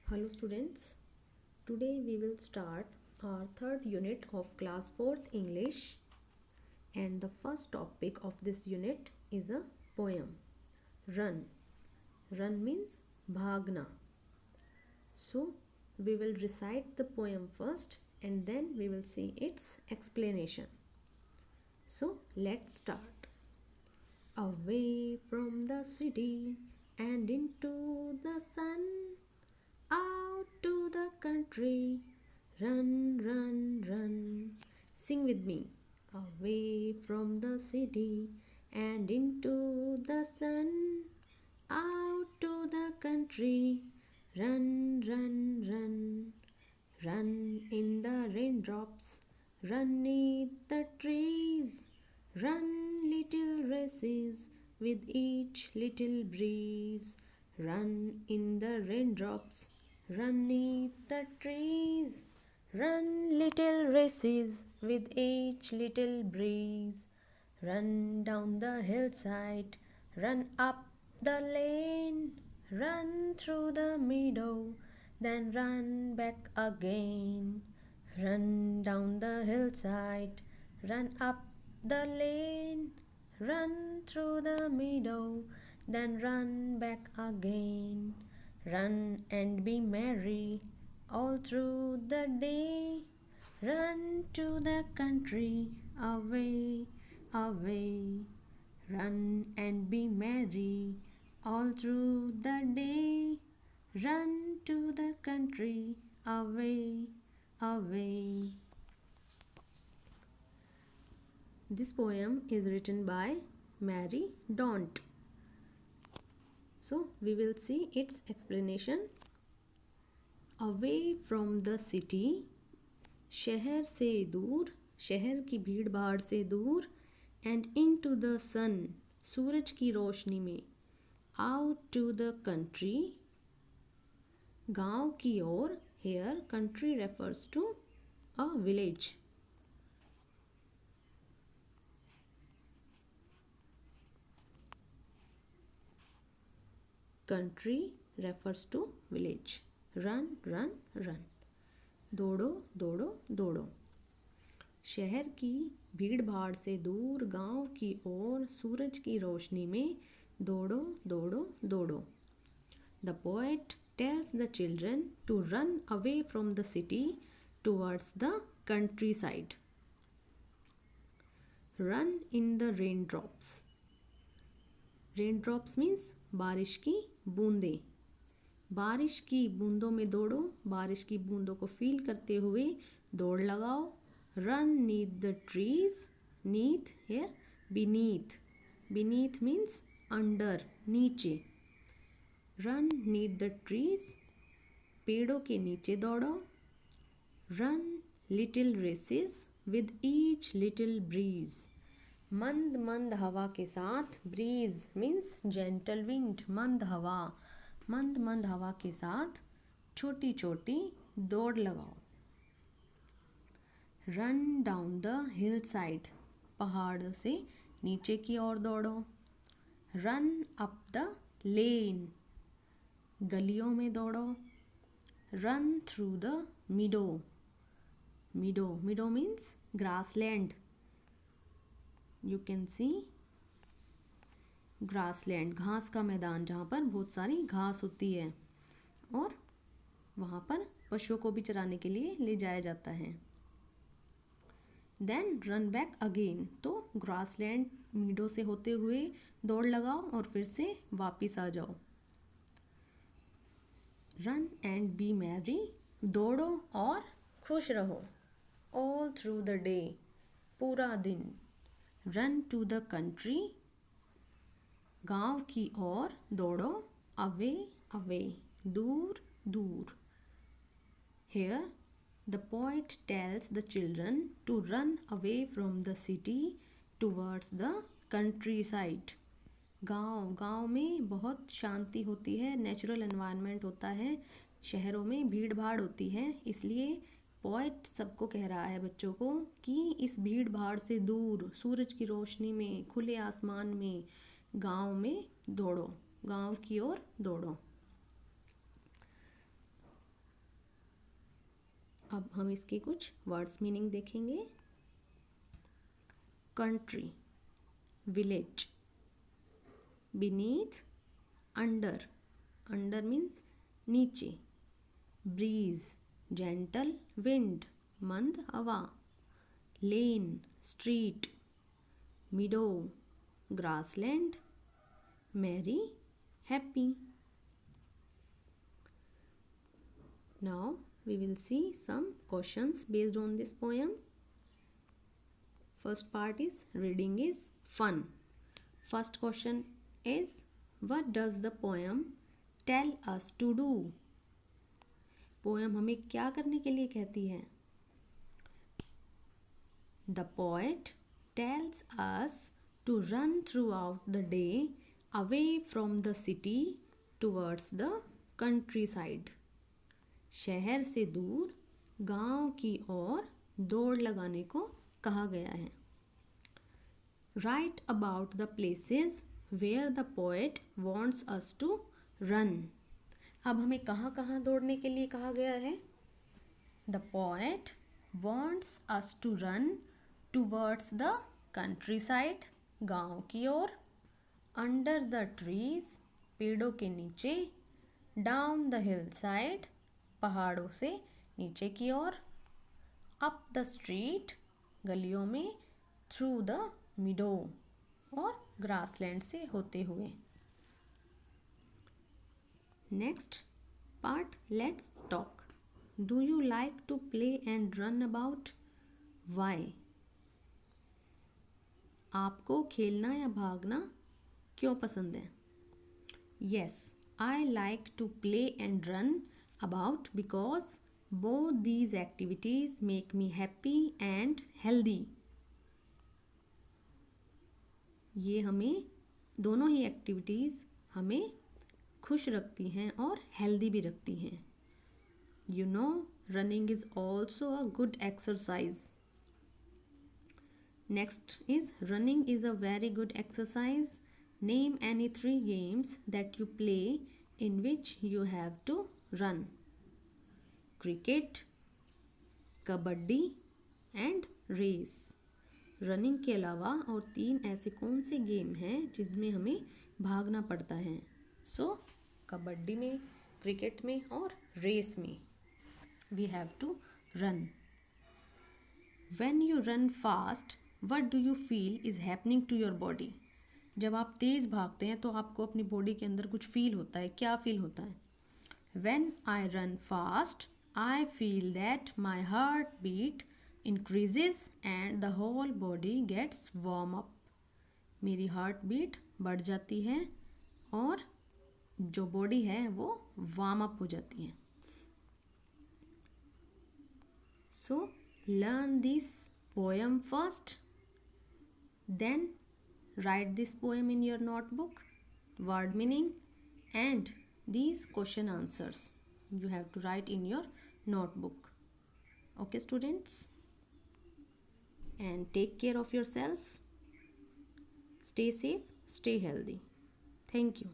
Hello students, today we will start our third unit of class 4th English, and the first topic of this unit is a poem. Run. Run means bhagna. So we will recite the poem first and then we will see its explanation. So let's start. Away from the city and into the sun, out to the country, run, run, run. Sing with me. Away from the city and into the sun, out to the country, run, run, run. Run in the raindrops, run neath the trees, run little races with each little breeze. Run in the raindrops, run neath the trees, run little races with each little breeze. Run down the hillside, run up the lane, run through the meadow, then run back again. Run down the hillside, run up the lane, run through the meadow, then run back again. Run and be merry all through the day. Run to the country, away, away. Run and be merry all through the day. Run to the country, away, away. This poem is written by Mary Daunt. So we will see its explanation. Away from the city, शहर से दूर, शहर की भीड़ भाड़ से दूर, and into the sun, सूरज की रोशनी में, out to the country, गांव की ओर. Here country refers to a village. Country refers to village. Run, run, run. दौड़ो, दौड़ो, दौड़ो. शहर की भीड़ भाड़ से दूर, गांव की ओर, सूरज की रोशनी में, दौड़ो, दौड़ो, दौड़ो. The poet tells the children to run away from the city towards the countryside. Run in the raindrops. Raindrops means बारिश की बूंदें. बारिश की बूंदों में दौड़ो, बारिश की बूंदों को फील करते हुए दौड़ लगाओ. Run neath the trees. Neath here beneath. Beneath means under, नीचे. Run neath the trees. पेड़ों के नीचे दौड़ो. Run little races with each little breeze. मंद मंद हवा के साथ. Breeze means gentle wind. मंद हवा, मंद मंद हवा के साथ छोटी छोटी दौड़ लगाओ. Run down the hill side, पहाड़ से नीचे की ओर दौड़ो. रन अप द लेन, गलियों में दौड़ो. Run through the मीडो. मीडो, मीडो means grassland. You can see grassland, घास का मैदान जहाँ पर बहुत सारी घास होती है और वहाँ पर पशुओं को भी चराने के लिए ले जाया जाता है. देन रन बैक अगेन, तो ग्रासलैंड मीडो से होते हुए दौड़ लगाओ और फिर से वापस आ जाओ. रन एंड बी मैरी, दौड़ो और खुश रहो. ऑल थ्रू द डे, पूरा दिन. रन टू द कंट्री, गांव की ओर दौड़ो. अवे, अवे, दूर, दूर. Here the poet tells the children to run away from the city towards the countryside. गांव, गांव में बहुत शांति होती है, नेचुरल एनवायरनमेंट होता है. शहरों में भीड़ भाड़ होती है, इसलिए पोएट सबको कह रहा है, बच्चों को, कि इस भीड़ भाड़ से दूर, सूरज की रोशनी में, खुले आसमान में, गांव में दौड़ो, गांव की ओर दौड़ो. अब हम इसके कुछ वर्ड्स मीनिंग देखेंगे। Country, village, beneath, under, under means नीचे, breeze, gentle wind, मंद हवा, lane, street, meadow, grassland, merry, happy. Now we will see some questions based on this poem. First part is reading is fun. First question is, what does the poem tell us to do? Poem हमें क्या करने के लिए कहती है? The poet tells us to run throughout the day away from the city towards the countryside. शहर से दूर गांव की ओर दौड़ लगाने को कहा गया है. Write about the places where the poet wants us to run. अब हमें कहाँ कहाँ दौड़ने के लिए कहा गया है? The poet wants us to run towards the countryside, गांव की ओर, under the trees, पेड़ों के नीचे, down the hillside, पहाड़ों से नीचे की ओर, up the street, गलियों में, through the meadow, और grassland से होते हुए. Next part, let's talk. Do you like to play and run about? Why? आपको खेलना या भागना क्यों पसंद है? Yes, I like to play and run about because both these activities make me happy and healthy. ये हमें दोनों ही एक्टिविटीज़ हमें खुश रखती हैं और हेल्दी भी रखती हैं. You know, running is also a good exercise. Next is, running is a very good exercise. Name any 3 games that you play in which you have to run. Cricket, kabaddi and race. Running के अलावा और 3 ऐसे कौन से game हैं जिनमें हमें भागना पड़ता है? सो कबड्डी में, क्रिकेट में और रेस में we have to run. When you run fast, what do you feel is happening to your body? जब आप तेज़ भागते हैं तो आपको अपनी बॉडी के अंदर कुछ फील होता है. क्या फील होता है? When I run fast, I feel that my heartbeat increases and the whole body gets warm up. मेरी हार्ट बीट बढ़ जाती है और जो बॉडी है वो वार्म अप हो जाती है. So learn this poem first, then write this poem in your notebook, word meaning and these question answers you have to write in your notebook. Okay students, and take care of yourself. Stay safe, stay healthy. Thank you.